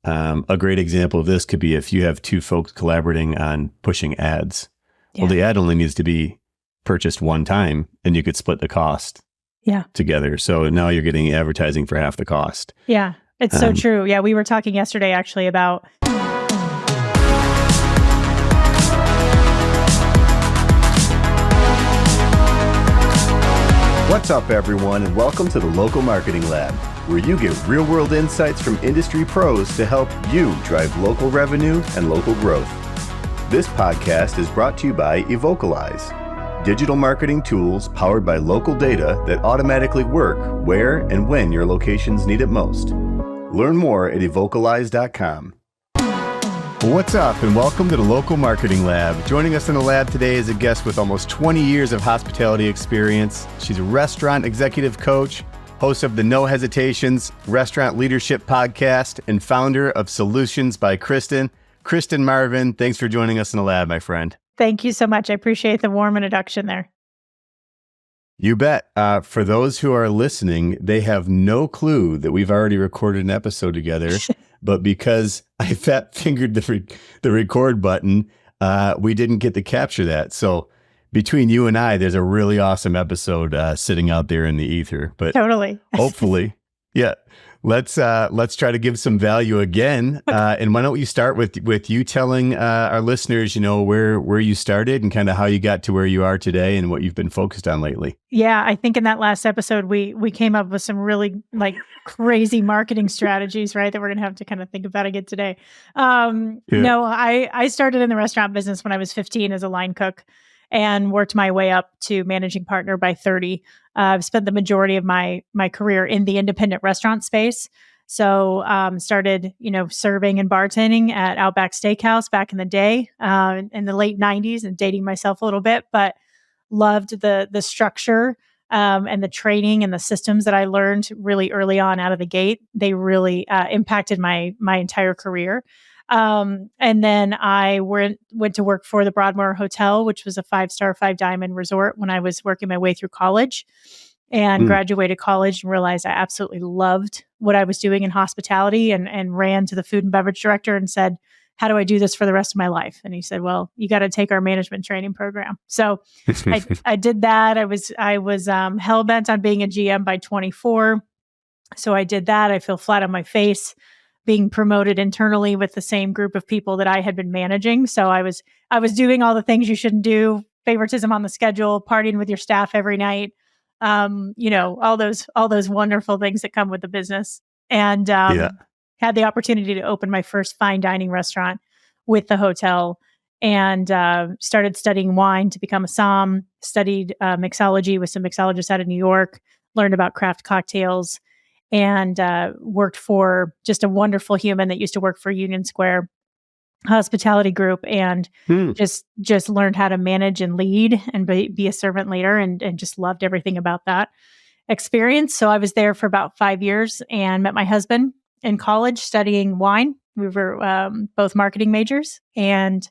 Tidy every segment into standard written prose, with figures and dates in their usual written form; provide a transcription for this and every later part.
A great example of this could be if you have two folks collaborating on pushing ads. Yeah. Well, the ad only needs to be purchased one time and you could split the cost together. So now you're getting advertising for half the cost. Yeah, it's so true. Yeah, we were talking yesterday actually about... What's up, everyone, and welcome to the Local Marketing Lab, where you get real-world insights from industry pros to help you drive local revenue and local growth. This podcast is brought to you by Evocalize, digital marketing tools powered by local data that automatically work where and when your locations need it most. Learn more at evocalize.com. What's up, and welcome to the Local Marketing Lab. Joining us in the lab today is a guest with almost 20 years of hospitality experience. She's a restaurant executive coach, host of the No Hesitations Restaurant Leadership Podcast, and founder of Solutions by Christin. Christin Marvin, thanks for joining us in the lab, my friend. Thank you so much. I appreciate the warm introduction there. You bet. For those who are listening, they have no clue that we've already recorded an episode together. But because I fat fingered the record button, we didn't get to capture that. So between you and I, there's a really awesome episode sitting out there in the ether. But totally, hopefully, yeah. Let's try to give some value again. And why don't you start with you telling our listeners, where you started and kind of how you got to where you are today and what you've been focused on lately. Yeah, I think in that last episode, we came up with some really crazy marketing strategies, right? That we're going to have to kind of think about again today. No, I started in the restaurant business when I was 15 as a line cook and worked my way up to managing partner by 30. I've spent the majority of my career in the independent restaurant space. So started, serving and bartending at Outback Steakhouse back in the day, in the late 90s, and dating myself a little bit, but loved the structure and the training and the systems that I learned really early on out of the gate. They really impacted my entire career. And then I went to work for the Broadmoor Hotel, which was a 5-star, 5-diamond resort when I was working my way through college, and graduated college and realized I absolutely loved what I was doing in hospitality, and ran to the food and beverage director and said, how do I do this for the rest of my life? And he said, well, you got to take our management training program. So I did that. I was hell bent on being a GM by 24. So I did that. I fell flat on my face, being promoted internally with the same group of people that I had been managing. So I was doing all the things you shouldn't do: favoritism on the schedule, partying with your staff every night, all those wonderful things that come with the business. And had the opportunity to open my first fine dining restaurant with the hotel, and started studying wine to become a somm. Studied mixology with some mixologists out of New York. Learned about craft cocktails. And worked for just a wonderful human that used to work for Union Square Hospitality Group, and just learned how to manage and lead and be a servant leader, and just loved everything about that experience. So I was there for about 5 years and met my husband in college studying wine. We were both marketing majors, and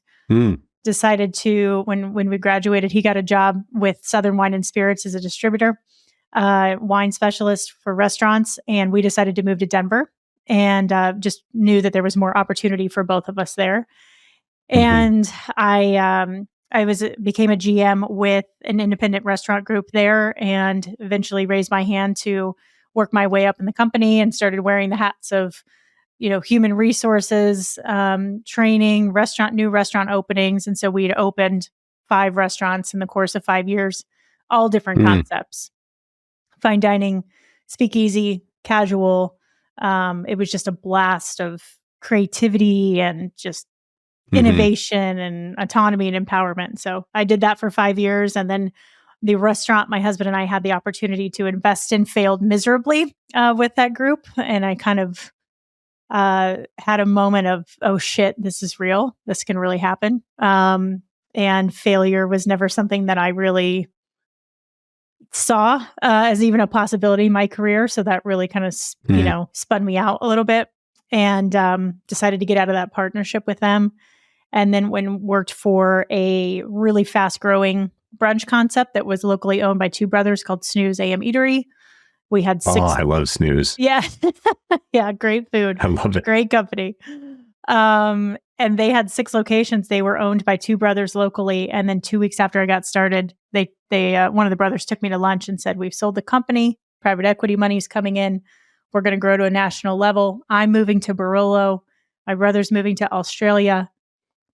decided to, when we graduated, he got a job with Southern Wine and Spirits as a distributor. Wine specialist for restaurants, and we decided to move to Denver, and just knew that there was more opportunity for both of us there. And I became a GM with an independent restaurant group there, and eventually raised my hand to work my way up in the company, and started wearing the hats of, human resources, training, new restaurant openings. And so we'd opened 5 restaurants in the course of 5 years, all different concepts. Fine dining, speakeasy, casual. It was just a blast of creativity and just innovation and autonomy and empowerment. So I did that for 5 years. And then the restaurant my husband and I had the opportunity to invest in failed miserably with that group. And I kind of had a moment of, oh shit, this is real. This can really happen. And failure was never something that I really saw as even a possibility in my career. So that really kind of, spun me out a little bit, and decided to get out of that partnership with them. And then worked for a really fast growing brunch concept that was locally owned by 2 brothers called Snooze AM Eatery. We had Oh, I love Snooze. Yeah. Yeah. Great food. I love it. Great company. And they had 6 locations. They were owned by 2 brothers locally. And then 2 weeks after I got started, they one of the brothers took me to lunch and said, "We've sold the company. Private equity money's coming in. We're going to grow to a national level. I'm moving to Barolo. My brother's moving to Australia.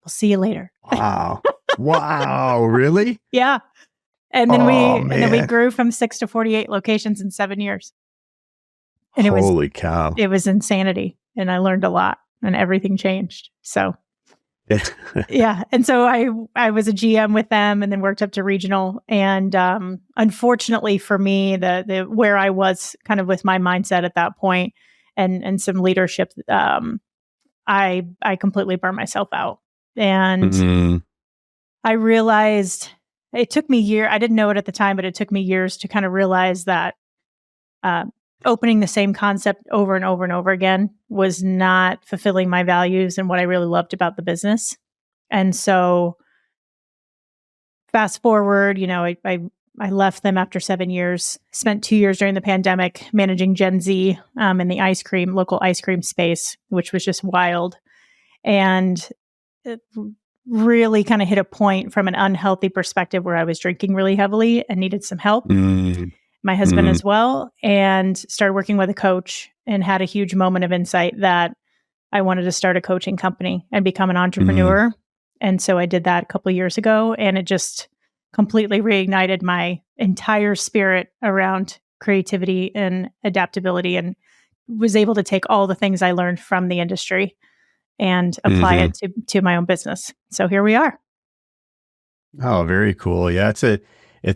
We'll see you later." Wow. Wow. Really? Yeah. And then we man. grew from 6 to 48 locations in 7 years. And Holy cow. it was insanity. And I learned a lot and everything changed. So yeah. And so I was a GM with them and then worked up to regional. And unfortunately for me, the where I was kind of with my mindset at that point and some leadership, I completely burned myself out. And I realized it took me I didn't know it at the time, but it took me years to kind of realize that opening the same concept over and over and over again was not fulfilling my values and what I really loved about the business. And so fast forward, I left them after 7 years, spent 2 years during the pandemic managing Gen Z in the local ice cream space, which was just wild. And it really kind of hit a point from an unhealthy perspective where I was drinking really heavily and needed some help. My husband as well, and started working with a coach and had a huge moment of insight that I wanted to start a coaching company and become an entrepreneur. And so I did that a couple of years ago, and it just completely reignited my entire spirit around creativity and adaptability, and was able to take all the things I learned from the industry and apply it to my own business. So here we are. Oh, very cool. Yeah, it's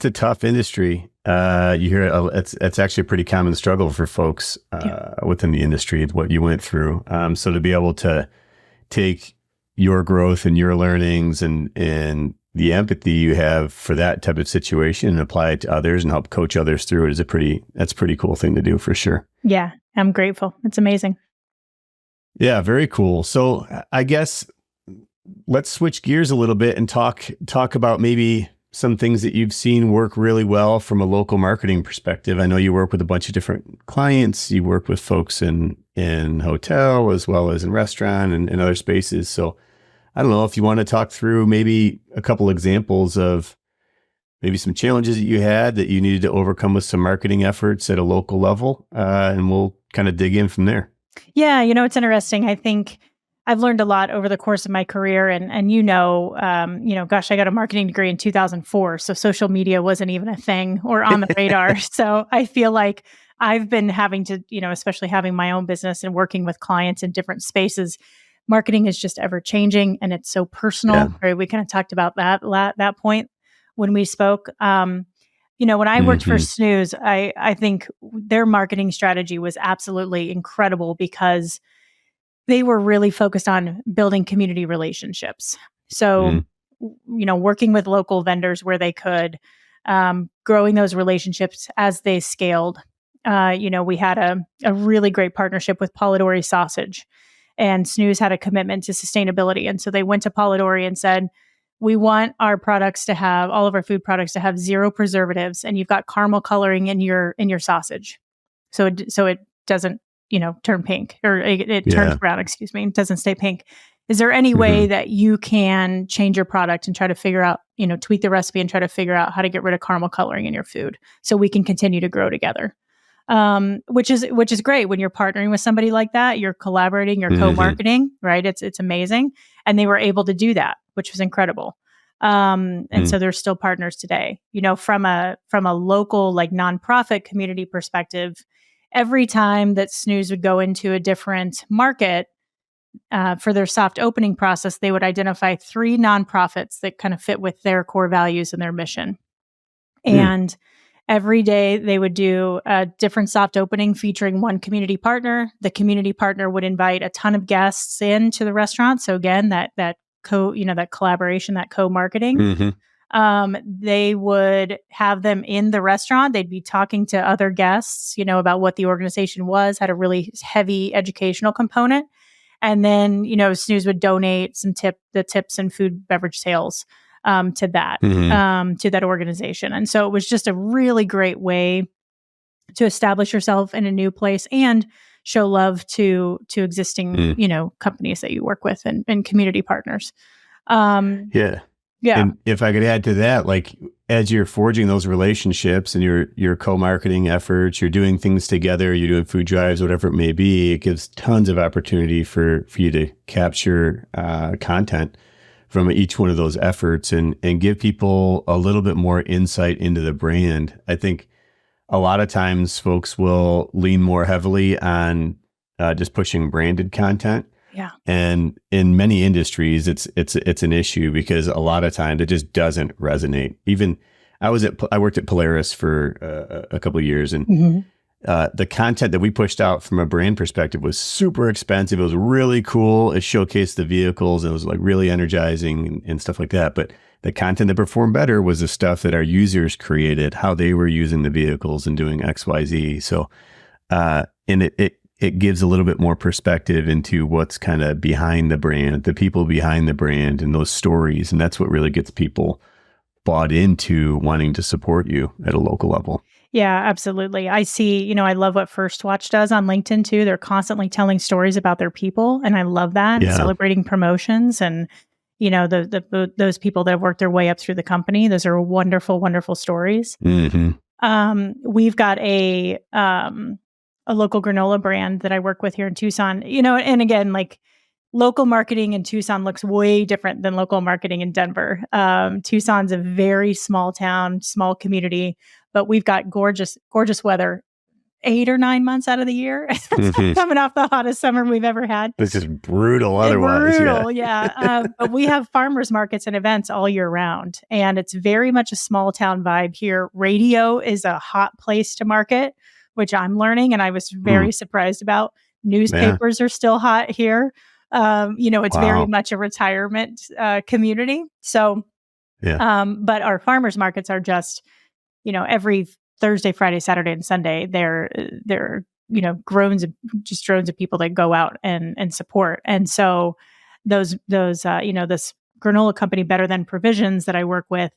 a tough industry. You hear it's actually a pretty common struggle for folks within the industry, what you went through. So to be able to take your growth and your learnings and the empathy you have for that type of situation and apply it to others and help coach others through it that's a pretty cool thing to do for sure. Yeah, I'm grateful. It's amazing. Yeah, very cool. So I guess let's switch gears a little bit and talk about maybe some things that you've seen work really well from a local marketing perspective. I know you work with a bunch of different clients. You work with folks in hotel as well as in restaurant and other spaces. So I don't know if you want to talk through maybe a couple examples of maybe some challenges that you had that you needed to overcome with some marketing efforts at a local level, and we'll kind of dig in from there. Yeah, it's interesting. I think I've learned a lot over the course of my career, and gosh, I got a marketing degree in 2004, so social media wasn't even a thing or on the radar. So I feel like I've been having to, especially having my own business and working with clients in different spaces, marketing is just ever changing, and it's so personal. Right? We kind of talked about that point when we spoke. When I worked for Snooze, I think their marketing strategy was absolutely incredible because they were really focused on building community relationships. So, working with local vendors where they could, growing those relationships as they scaled. We had a really great partnership with Polidori Sausage, and Snooze had a commitment to sustainability. And so they went to Polidori and said, "We want all of our food products to have 0 preservatives, and you've got caramel coloring in your sausage, so it doesn't turn pink, or it turns brown. Excuse me, it doesn't stay pink. Is there any way that you can change your product and try to figure out, tweak the recipe and try to figure out how to get rid of caramel coloring in your food, so we can continue to grow together?" Which is great when you're partnering with somebody like that. You're collaborating, you're co-marketing, right? It's amazing. And they were able to do that, which was incredible. And so they're still partners today. From a local, like, nonprofit community perspective, every time that Snooze would go into a different market for their soft opening process, they would identify 3 nonprofits that kind of fit with their core values and their mission. And every day they would do a different soft opening featuring one community partner. The community partner would invite a ton of guests into the restaurant. So again, that collaboration, that co-marketing. They would have them in the restaurant. They'd be talking to other guests, about what the organization was, had a really heavy educational component. And then, Snooze would donate the tips and food beverage sales to that organization. And so it was just a really great way to establish yourself in a new place and show love to existing, companies that you work with and community partners. Yeah. Yeah. And if I could add to that, like as you're forging those relationships and your co-marketing efforts, you're doing things together, you're doing food drives, whatever it may be, it gives tons of opportunity for you to capture content from each one of those efforts and give people a little bit more insight into the brand. I think a lot of times folks will lean more heavily on just pushing branded content. Yeah. And in many industries, it's an issue because a lot of times it just doesn't resonate. Even I worked at Polaris for a couple of years, and the content that we pushed out from a brand perspective was super expensive. It was really cool. It showcased the vehicles. It was like really energizing and stuff like that. But the content that performed better was the stuff that our users created, how they were using the vehicles and doing X, Y, Z. So, and it gives a little bit more perspective into what's kind of behind the brand, the people behind the brand and those stories. And that's what really gets people bought into wanting to support you at a local level. Yeah, absolutely. I see, I love what First Watch does on LinkedIn too. They're constantly telling stories about their people. And I love that. Yeah. Celebrating promotions and, those people that have worked their way up through the company. Those are wonderful, wonderful stories. We've got a local granola brand that I work with here in Tucson, and again, like local marketing in Tucson looks way different than local marketing in Denver. Tucson's a very small town, small community, but we've got gorgeous, gorgeous weather 8 or 9 months out of the year. Coming off the hottest summer we've ever had. It's just brutal otherwise. Yeah. But we have farmers markets and events all year round. And it's very much a small town vibe here. Radio is a hot place to market, which I'm learning. And I was very surprised about. Newspapers are still hot here. It's very much a retirement community. So, but our farmers markets are just, every Thursday, Friday, Saturday, and Sunday, they're drones of people that go out and support. And so those this granola company, Better Than Provisions, that I work with,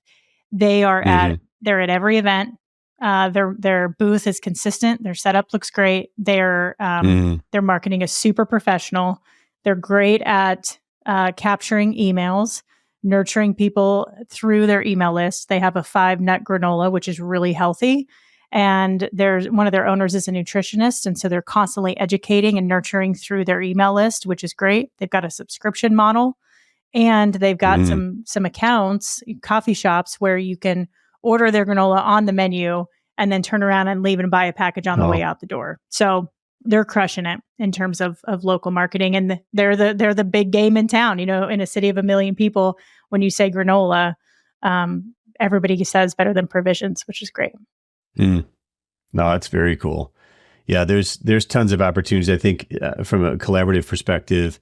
they're at every event. Their booth is consistent. Their setup looks great. Their marketing is super professional. They're great at capturing emails, nurturing people through their email list. They have a 5-nut granola, which is really healthy. And one of their owners is a nutritionist. And so they're constantly educating and nurturing through their email list, which is great. They've got a subscription model, and they've got some accounts, coffee shops, where you can order their granola on the menu and then turn around and leave and buy a package on the way out the door. So they're crushing it in terms of local marketing. And they're the big game in town. In a city of 1 million people, when you say granola, everybody says Better Than Provisions, which is great. No, that's very cool. Yeah, there's tons of opportunities. I think from a collaborative perspective,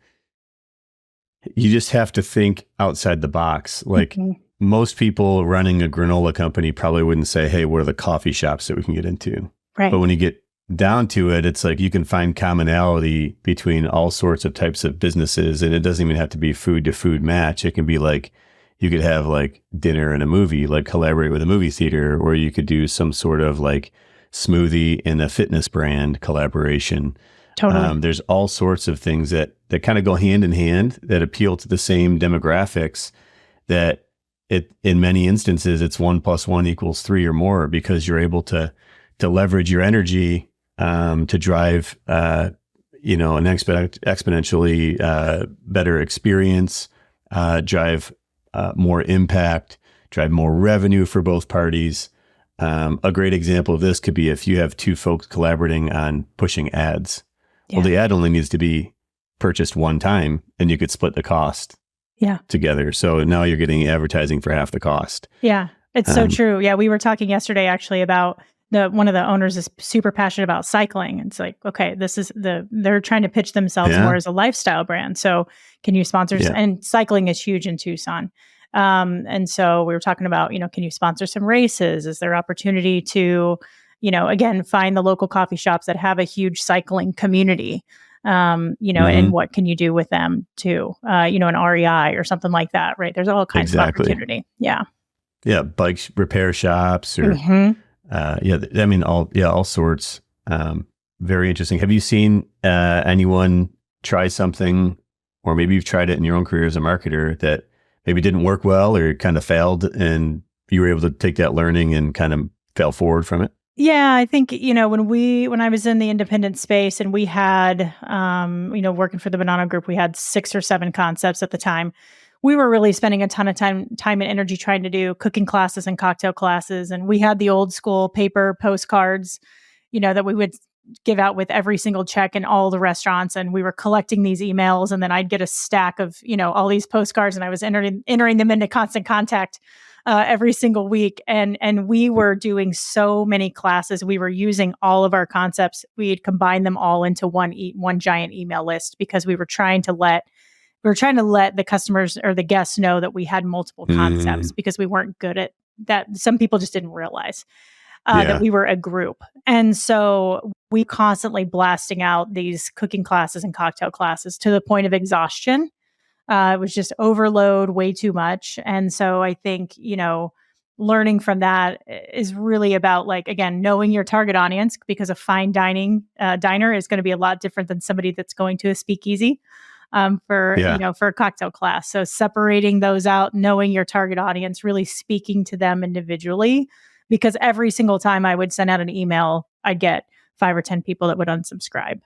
you just have to think outside the box. Like most people running a granola company probably wouldn't say, hey, what are the coffee shops that we can get into? Right. But when you get down to it, it's like you can find commonality between all sorts of types of businesses, and it doesn't even have to be food to food match. It can be like you could have like dinner and a movie, like collaborate with a movie theater, or you could do some sort of like smoothie and a fitness brand collaboration. Totally. There's all sorts of things that kind of go hand in hand that appeal to the same demographics, that in many instances it's 1 + 1 = 3 or more, because you're able to leverage your energy to drive an exponentially better experience, drive more impact, drive more revenue for both parties. A great example of this could be if you have two folks collaborating on pushing ads. Yeah. Well, the ad only needs to be purchased one time, and you could split the cost together. So now you're getting advertising for half the cost. Yeah, it's so true. Yeah, we were talking yesterday actually about one of the owners is super passionate about cycling. It's like, okay, they're trying to pitch themselves more as a lifestyle brand. So can you sponsor? And cycling is huge in Tucson. And so we were talking about, can you sponsor some races? Is there opportunity to, again, find the local coffee shops that have a huge cycling community, and what can you do with them too? An REI or something like that, right? There's all kinds of opportunity. Yeah. Yeah. Bike repair shops or I mean, all sorts. Very interesting. Have you seen anyone try something, or maybe you've tried it in your own career as a marketer that maybe didn't work well or kind of failed, and you were able to take that learning and kind of fail forward from it? Yeah, I think, when I was in the independent space and we had, working for the Banana Group, we had 6 or 7 concepts at the time. We were really spending a ton of time and energy trying to do cooking classes and cocktail classes. And we had the old school paper postcards, that we would give out with every single check in all the restaurants. And we were collecting these emails, and then I'd get a stack of, all these postcards, and I was entering them into Constant Contact every single week. And we were doing so many classes. We were using all of our concepts. We had combined them all into one giant email list, because we were trying to let the customers or the guests know that we had multiple concepts, because we weren't good at that. Some people just didn't realize that we were a group. And so we constantly blasting out these cooking classes and cocktail classes to the point of exhaustion. It was just overload, way too much. And so I think, learning from that is really about, like, again, knowing your target audience, because a fine dining diner is going to be a lot different than somebody that's going to a speakeasy for a cocktail class. So separating those out, knowing your target audience, really speaking to them individually, because every single time I would send out an email, I'd get 5 or 10 people that would unsubscribe.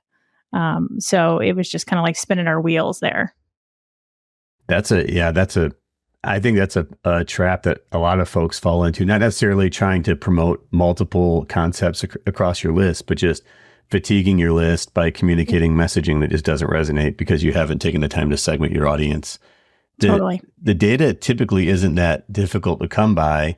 So it was just kind of like spinning our wheels there. I think that's a trap that a lot of folks fall into, not necessarily trying to promote multiple concepts across your list, but just fatiguing your list by communicating messaging that just doesn't resonate because you haven't taken the time to segment your audience. Totally. The data typically isn't that difficult to come by.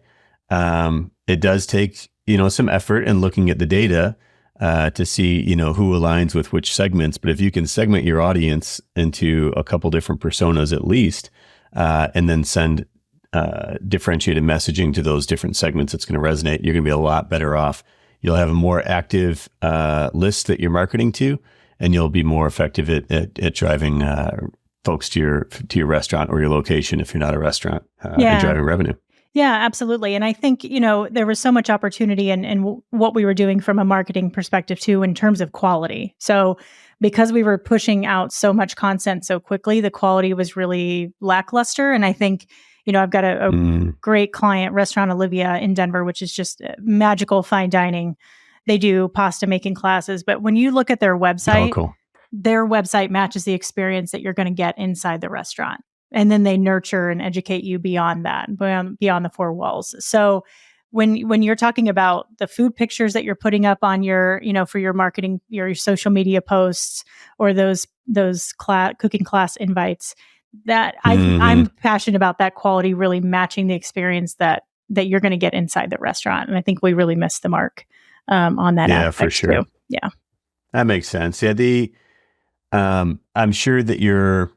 It does take, some effort in looking at the data to see, who aligns with which segments. But if you can segment your audience into a couple different personas at least, and then send differentiated messaging to those different segments, it's going to resonate. You're going to be a lot better off. You'll have a more active list that you're marketing to, and you'll be more effective at driving folks to your restaurant or your location if you're not a restaurant, and driving revenue. Yeah, absolutely. And I think, there was so much opportunity in what we were doing from a marketing perspective too, in terms of quality. So because we were pushing out so much content so quickly, the quality was really lackluster. And I think, I've got a great client, Restaurant Olivia in Denver, which is just magical fine dining. They do pasta making classes. But when you look at their website, their website matches the experience that you're going to get inside the restaurant. And then they nurture and educate you beyond that, beyond the 4 walls. So when you're talking about the food pictures that you're putting up on your, for your marketing, your social media posts, or those cooking class invites, that I'm passionate about that quality really matching the experience that you're going to get inside the restaurant. And I think we really missed the mark on that. Yeah, for sure. Too. Yeah, that makes sense. Yeah, I'm sure that your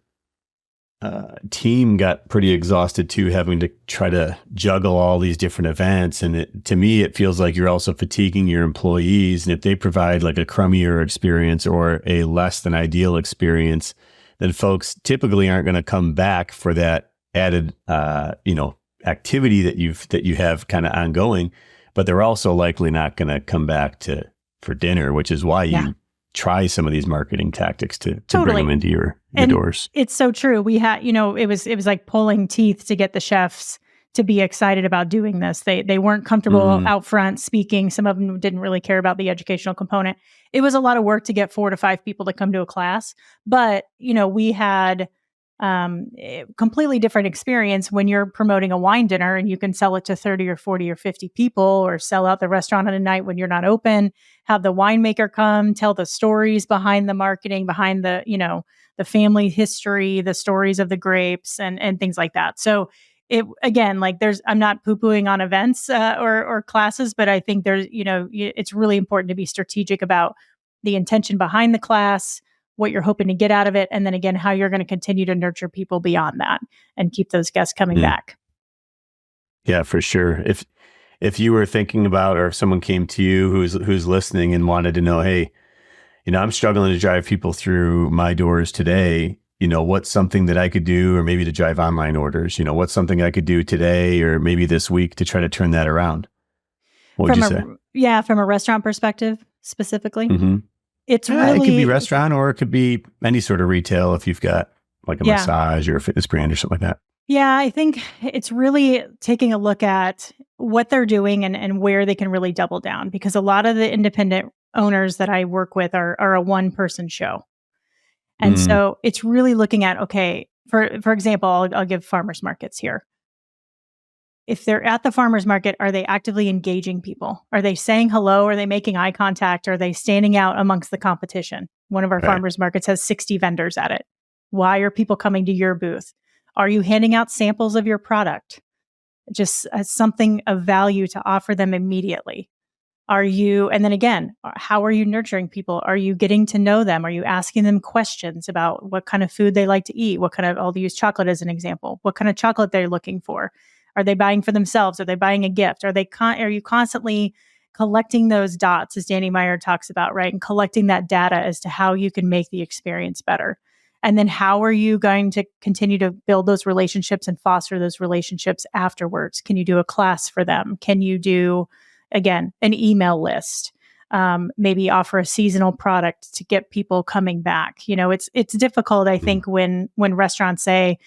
team got pretty exhausted too, having to try to juggle all these different events. And to me, it feels like you're also fatiguing your employees. And if they provide like a crummier experience or a less than ideal experience, then folks typically aren't going to come back for that added, activity that you have kind of ongoing. But they're also likely not going to come back for dinner, which is why you try some of these marketing tactics to bring them into your doors. It's so true. We had, it was like pulling teeth to get the chefs to be excited about doing this. They weren't comfortable out front speaking. Some of them didn't really care about the educational component. It was a lot of work to get 4 to 5 people to come to a class. But, we had a completely different experience when you're promoting a wine dinner and you can sell it to 30 or 40 or 50 people, or sell out the restaurant on a night when you're not open, have the winemaker come tell the stories behind the marketing, behind the, the family history, the stories of the grapes and things like that. So it, again, like I'm not poo-pooing on events or classes, but I think there's, it's really important to be strategic about the intention behind the class, what you're hoping to get out of it, and then again, how you're going to continue to nurture people beyond that and keep those guests coming back. Yeah, for sure. If you were thinking about, or if someone came to you who's listening and wanted to know, hey, I'm struggling to drive people through my doors today, what's something that I could do, or maybe to drive online orders, what's something I could do today or maybe this week to try to turn that around? What would you say? Yeah, from a restaurant perspective specifically. Mm-hmm. It's It really could be restaurant or it could be any sort of retail if you've got like a massage or a fitness brand or something like that. Yeah, I think it's really taking a look at what they're doing and where they can really double down, because a lot of the independent owners that I work with are a one-person show. And so it's really looking at, okay, for example, I'll give farmers markets here. If they're at the farmers market, are they actively engaging people? Are they saying hello? Are they making eye contact? Are they standing out amongst the competition? One of our farmers markets has 60 vendors at it. Why are people coming to your booth? Are you handing out samples of your product? Just as something of value to offer them immediately. Are you, and then again, how are you nurturing people? Are you getting to know them? Are you asking them questions about what kind of food they like to eat? What kind of, I'll use chocolate as an example. What kind of chocolate they're looking for? Are they buying for themselves? Are they buying a gift? Are you constantly collecting those dots, as Danny Meyer talks about, right? And collecting that data as to how you can make the experience better. And then how are you going to continue to build those relationships and foster those relationships afterwards? Can you do a class for them? Can you do, again, an email list? Maybe offer a seasonal product to get people coming back. You know, it's difficult, I think, when restaurants say,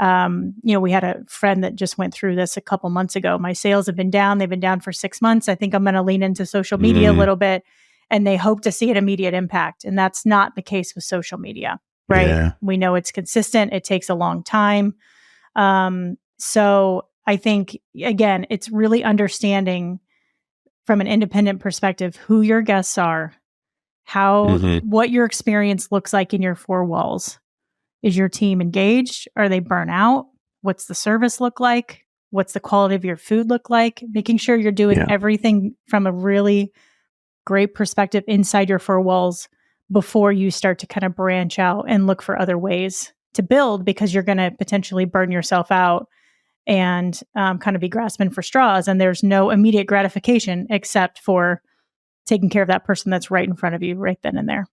we had a friend that just went through this a couple months ago. My sales have been down. They've been down for 6 months. I think I'm going to lean into social media a little bit, and they hope to see an immediate impact. And that's not the case with social media, right? Yeah. We know it's consistent. It takes a long time. So I think, again, it's really understanding from an independent perspective who your guests are, what your experience looks like in your four walls. Is your team engaged? Are they burnt out? What's the service look like? What's the quality of your food look like? Making sure you're doing everything from a really great perspective inside your four walls before you start to kind of branch out and look for other ways to build, because you're going to potentially burn yourself out and kind of be grasping for straws. And there's no immediate gratification except for taking care of that person that's right in front of you right then and there.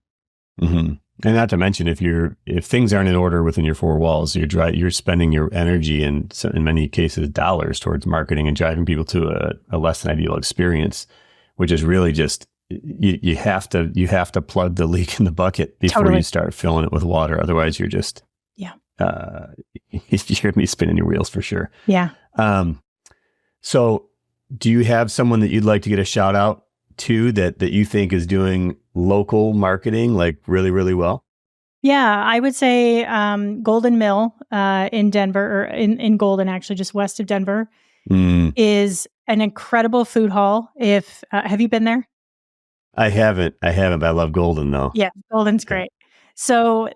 Mm-hmm. And not to mention, if things aren't in order within your four walls, you're spending your energy and in many cases dollars towards marketing and driving people to a less than ideal experience, which is really just you have to plug the leak in the bucket before you start filling it with water. Otherwise, you're just you're gonna be spinning your wheels for sure. Yeah. So, do you have someone that you'd like to get a shout out to that you think is doing local marketing like really, really well? Yeah, I would say Golden Mill in Denver, or in Golden, actually, just west of Denver, is an incredible food hall. Have you been there? I haven't, but I love Golden though. Yeah, Golden's great. So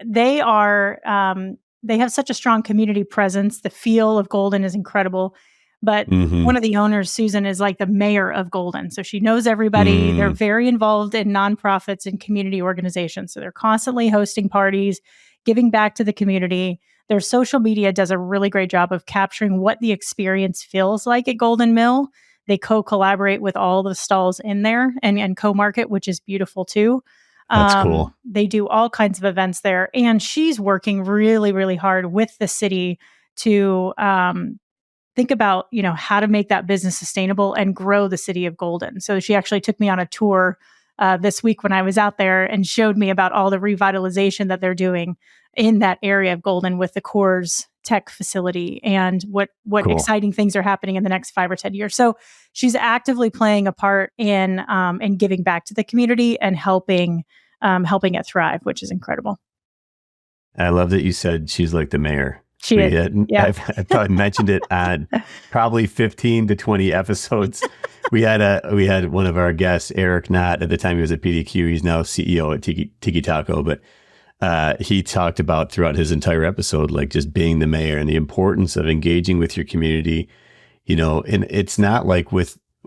they have such a strong community presence. The feel of Golden is incredible. But one of the owners, Susan, is like the mayor of Golden. So she knows everybody. They're very involved in nonprofits and community organizations. So they're constantly hosting parties, giving back to the community. Their social media does a really great job of capturing what the experience feels like at Golden Mill. They co-collaborate with all the stalls in there and co-market, which is beautiful too. That's cool. They do all kinds of events there. And she's working really, really hard with the city to think about, how to make that business sustainable and grow the city of Golden. So she actually took me on a tour this week when I was out there and showed me about all the revitalization that they're doing in that area of Golden with the Coors Tech facility and what exciting things are happening in the next 5 or 10 years. So she's actively playing a part in giving back to the community and helping it thrive, which is incredible. I love that you said she's like the mayor. She is. Yeah. I've probably mentioned it on probably 15 to 20 episodes. We had one of our guests, Eric Knott, at the time he was at PDQ. He's now CEO at Tiki Taco, but he talked about throughout his entire episode, like just being the mayor and the importance of engaging with your community, and it's not like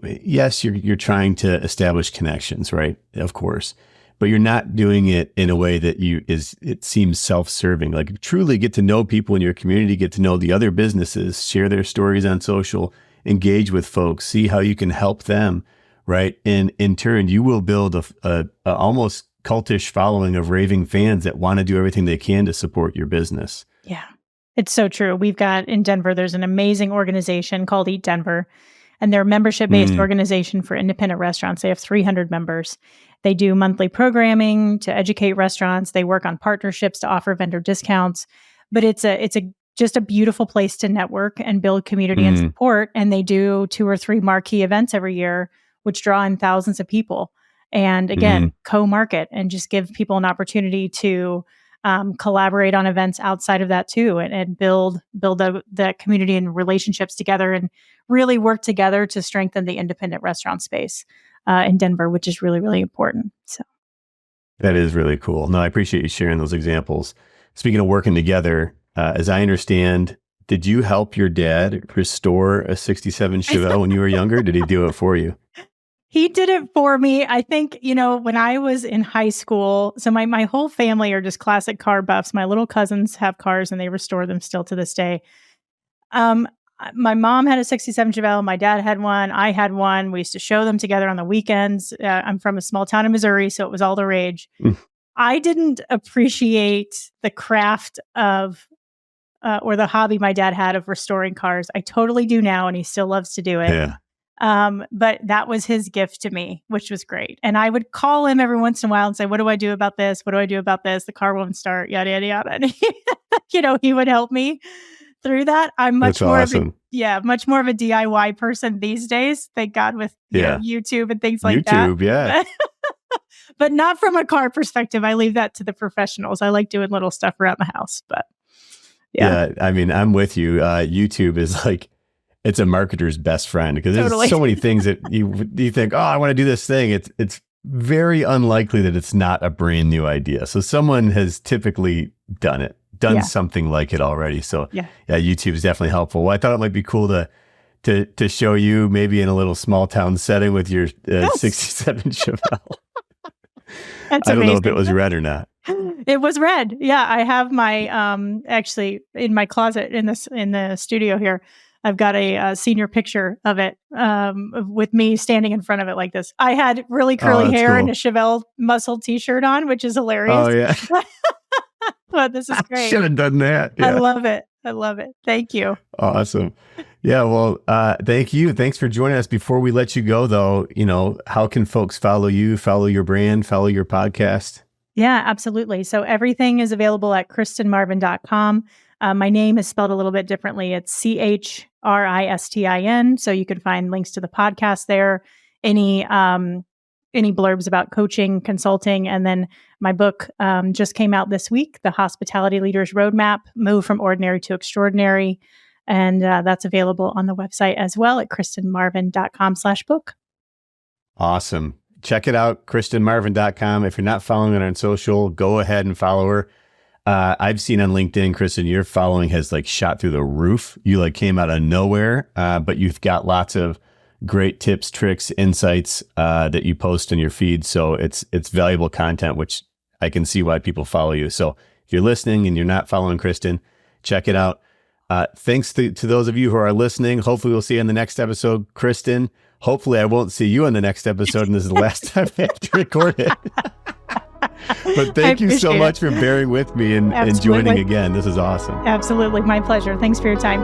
yes, you're trying to establish connections, right? Of course. But you're not doing it in a way that it seems self-serving. Like truly get to know people in your community, get to know the other businesses, share their stories on social, engage with folks, see how you can help them, right? And in turn, you will build a almost cultish following of raving fans that want to do everything they can to support your business. Yeah, it's so true. We've got in Denver, there's an amazing organization called Eat Denver. And they're a membership-based organization for independent restaurants. They have 300 members. They do monthly programming to educate restaurants. They work on partnerships to offer vendor discounts. But it's just a beautiful place to network and build community and support. And they do 2 or 3 marquee events every year, which draw in thousands of people. And again, co-market and just give people an opportunity to collaborate on events outside of that too, and build the community and relationships together, and really work together to strengthen the independent restaurant space in Denver, which is really, really important. So that is really cool. No, I appreciate you sharing those examples. Speaking of working together, as I understand, did you help your dad restore a 67 Chevelle when you were younger? Did he do it for you? He did it for me. I think, when I was in high school, so my whole family are just classic car buffs. My little cousins have cars and they restore them still to this day. My mom had a 67 Chevelle. My dad had one. I had one. We used to show them together on the weekends. I'm from a small town in Missouri, so it was all the rage. I didn't appreciate the craft of or the hobby my dad had of restoring cars. I totally do now, and he still loves to do it. Yeah. But that was his gift to me, which was great. And I would call him every once in a while and say, what do I do about this? What do I do about this? The car won't start, yada, yada, yada. And he would help me through that. I'm much more of a DIY person these days. Thank God with YouTube and things like that. YouTube, yeah. But not from a car perspective. I leave that to the professionals. I like doing little stuff around the house, but yeah. I mean, I'm with you. YouTube is like, it's a marketer's best friend, because there's so many things that you think, oh, I want to do this thing. It's very unlikely that it's not a brand new idea. So someone has typically done something like it already. So YouTube is definitely helpful. Well, I thought it might be cool to show you maybe in a little small town setting with your 67 Chevelle. That's I don't amazing. know if it was red or not. It was red. Yeah, I have my actually in my closet in the studio here. I've got a senior picture of it with me standing in front of it like this. I had really curly hair and a Chevelle muscle t-shirt on, which is hilarious. Oh, yeah. But this is great. I should have done that. Yeah. I love it. Thank you. Awesome. Yeah, well, thank you. Thanks for joining us. Before we let you go, though, how can folks follow you, follow your brand, follow your podcast? Yeah, absolutely. So everything is available at christinmarvin.com. My name is spelled a little bit differently. It's CHRISTIN. So you can find links to the podcast there, any blurbs about coaching, consulting, and then my book just came out this week, The Hospitality Leader's Roadmap, Move from Ordinary to Extraordinary. And that's available on the website as well at christinmarvin.com/book. Awesome. Check it out, christinmarvin.com. If you're not following her on social, go ahead and follow her. I've seen on LinkedIn, Christin, your following has shot through the roof. You came out of nowhere, but you've got lots of great tips, tricks, insights that you post in your feed. So it's valuable content, which I can see why people follow you. So if you're listening and you're not following Christin, check it out. Thanks to those of you who are listening. Hopefully we'll see you in the next episode. Christin, hopefully I won't see you in the next episode, and this is the last time I have to record it. But thank you so much for bearing with me and joining again. This is awesome. Absolutely. My pleasure. Thanks for your time.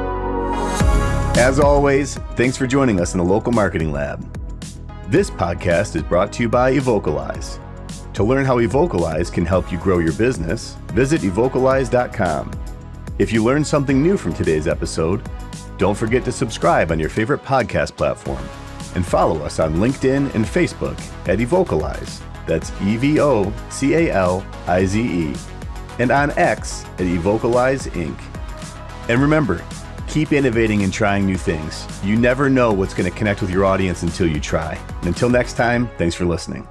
As always, thanks for joining us in the Local Marketing Lab. This podcast is brought to you by Evocalize. To learn how Evocalize can help you grow your business, visit evocalize.com. If you learned something new from today's episode, don't forget to subscribe on your favorite podcast platform and follow us on LinkedIn and Facebook at Evocalize. That's EVOCALIZE. And on X at Evocalize Inc. And remember, keep innovating and trying new things. You never know what's going to connect with your audience until you try. And until next time, thanks for listening.